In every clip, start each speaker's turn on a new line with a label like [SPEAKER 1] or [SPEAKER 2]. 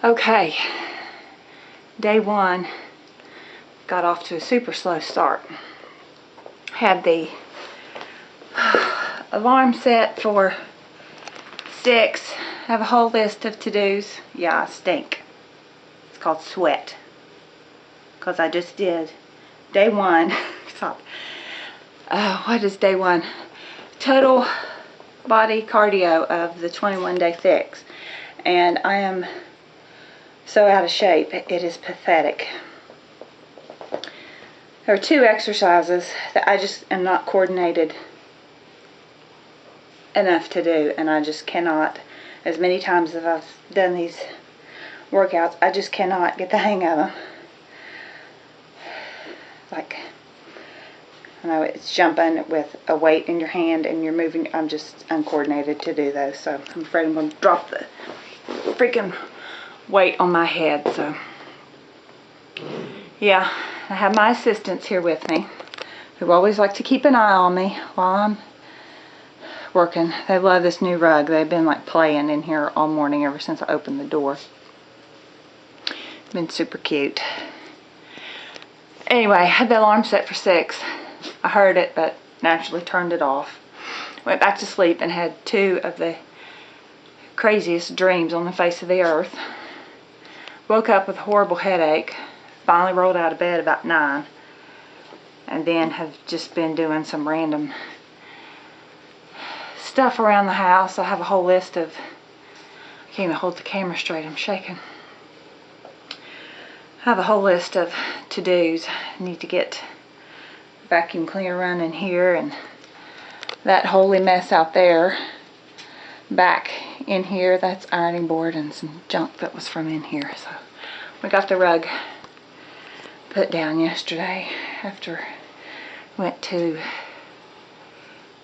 [SPEAKER 1] Okay, day one got off to a super slow start. Had the alarm set for 6. Have a whole list of to-dos. Yeah, I stink. It's called sweat. Because I just did day one. Stop. What is day one? Total body cardio of the 21-day fix. And I am so out of shape. It is pathetic. There are 2 exercises that I just am not coordinated enough to do, and I just cannot. As many times as I've done these workouts, I just cannot get the hang of them. Like, I know it's jumping with a weight in your hand and you're moving. I'm just uncoordinated to do those, so I'm afraid I'm going to drop the freaking weight on my head. So yeah, I have my assistants here with me who always like to keep an eye on me while I'm working. They love this new rug. They've been like playing in here all morning ever since I opened the door. It's been super cute. Anyway, I had the alarm set for 6. I heard it, but naturally turned it off. Went back to sleep and had 2 of the craziest dreams on the face of the earth. Woke up with a horrible headache. Finally rolled out of bed about 9. And then have just been doing some random stuff around the house. I have a whole list of, I can't even hold the camera straight, I'm shaking. I have a whole list of to-dos. I need to get vacuum cleaner running here and that holy mess out there back in here. That's ironing board and some junk that was from in here. So we got the rug put down yesterday after we went to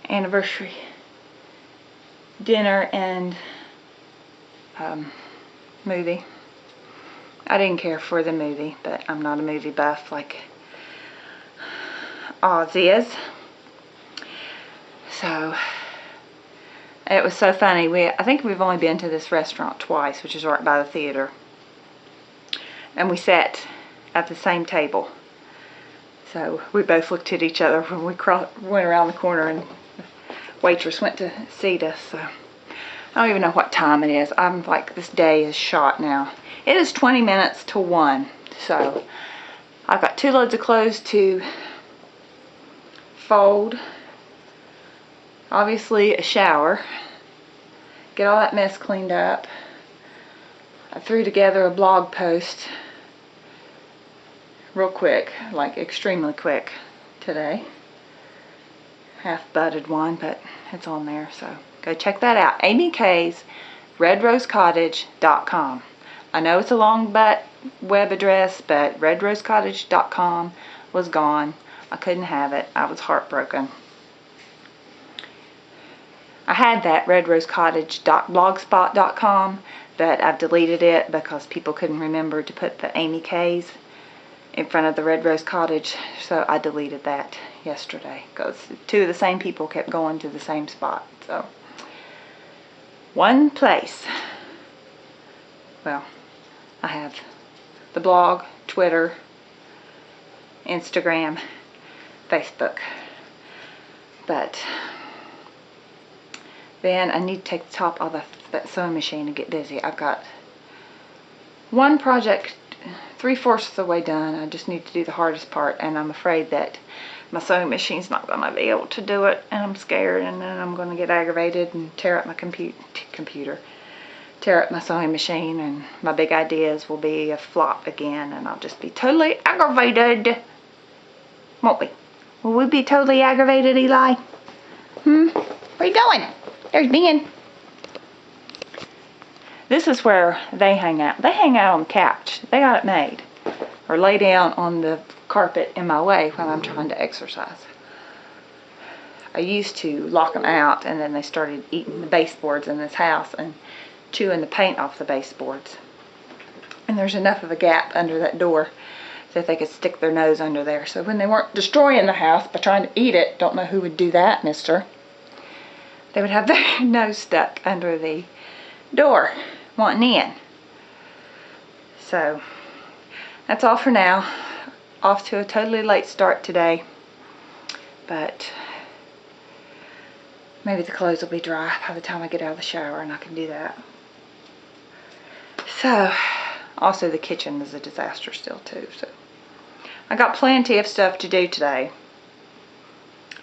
[SPEAKER 1] anniversary dinner and movie. I didn't care for the movie, but I'm not a movie buff like Oz is. So it was so funny. I think we've only been to this restaurant twice, which is right by the theater. And we sat at the same table. So we both looked at each other when we went around the corner and the waitress went to seat us. So I don't even know what time it is. I'm like, this day is shot now. It is 20 minutes to 1. So I've got 2 loads of clothes to fold. Obviously a shower. Get all that mess cleaned up. I threw together a blog post real quick, like extremely quick today. Half butted one, but it's on there, so go check that out. Amy K's redrosecottage.com. I know it's a long web address, but redrosecottage.com was gone. I couldn't have it. I was heartbroken. I had that redrosecottage.blogspot.com, but I've deleted it because people couldn't remember to put the Amy K's in front of the Red Rose Cottage, so I deleted that yesterday because 2 of the same people kept going to the same spot. So one place. Well, I have the blog, Twitter, Instagram, Facebook, but then I need to take the top off that sewing machine and get busy. I've got one project 3/4 of the way done. I just need to do the hardest part, and I'm afraid that my sewing machine's not going to be able to do it, and I'm scared, and then I'm going to get aggravated and tear up my computer, tear up my sewing machine, and my big ideas will be a flop again, and I'll just be totally aggravated. Won't we? Will we be totally aggravated, Eli? Where are you going? There's Ben. This is where they hang out. They hang out on the couch. They got it made. Or lay down on the carpet in my way when I'm trying to exercise. I used to lock them out, and then they started eating the baseboards in this house and chewing the paint off the baseboards. And there's enough of a gap under that door that they could stick their nose under there. So when they weren't destroying the house by trying to eat it, don't know who would do that, mister, they would have their nose stuck under the door wanting in. So that's all for now. Off to a totally late start today, but maybe the clothes will be dry by the time I get out of the shower and I can do that. So, also the kitchen is a disaster still too, so I got plenty of stuff to do today.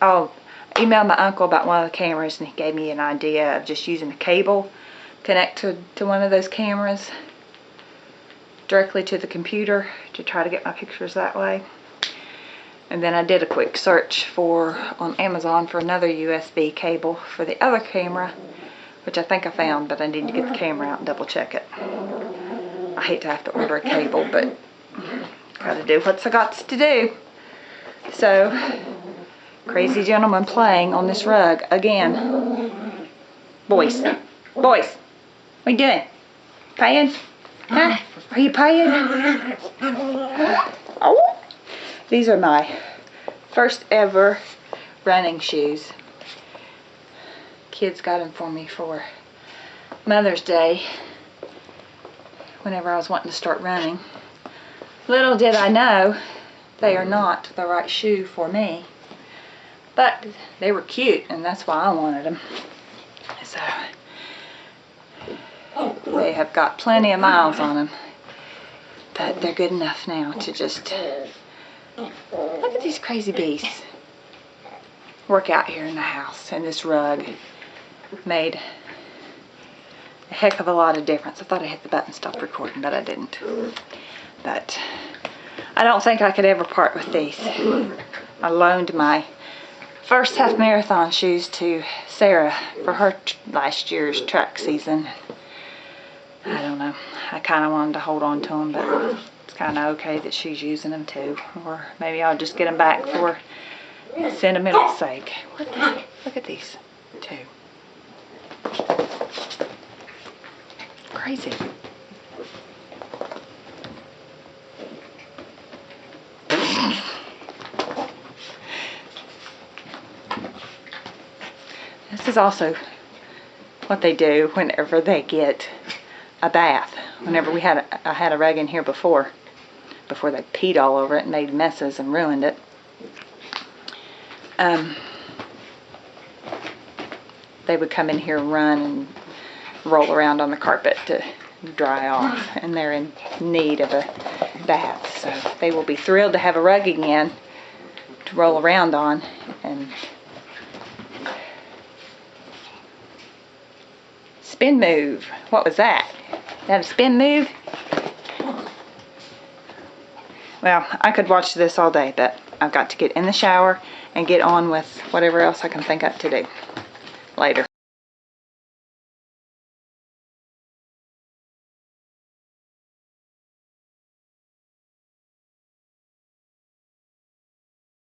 [SPEAKER 1] I'll email my uncle about one of the cameras, and he gave me an idea of just using a cable connected to one of those cameras directly to the computer to try to get my pictures that way. And then I did a quick search on Amazon for another USB cable for the other camera, which I think I found, but I need to get the camera out and double check it. I hate to have to order a cable, but gotta do what's I got to do. So, crazy gentleman playing on this rug again. Boys, what are you doing? Playing? Huh? Are you playing? Oh! These are my first ever running shoes. Kids got them for me for Mother's Day whenever I was wanting to start running. Little did I know they are not the right shoe for me, but they were cute and that's why I wanted them. So they have got plenty of miles on them, but they're good enough now to just look at these crazy beasts work out here in the house. And this rug made a heck of a lot of difference. I thought I hit the button stop recording, but I didn't. But I don't think I could ever part with these. I loaned my first half marathon shoes to Sarah for her last year's track season. I don't know. I kind of wanted to hold on to them, but it's kind of okay that she's using them too. Or maybe I'll just get them back for sentimental sake. What the heck? Look at these two. Crazy. This is also what they do whenever they get a bath. Whenever I had a rug in here before they peed all over it and made messes and ruined it. They would come in here and run and roll around on the carpet to dry off, and they're in need of a bath. So they will be thrilled to have a rug again to roll around on. And spin move. What was that? Is that a spin move? Well, I could watch this all day, but I've got to get in the shower and get on with whatever else I can think of to do later.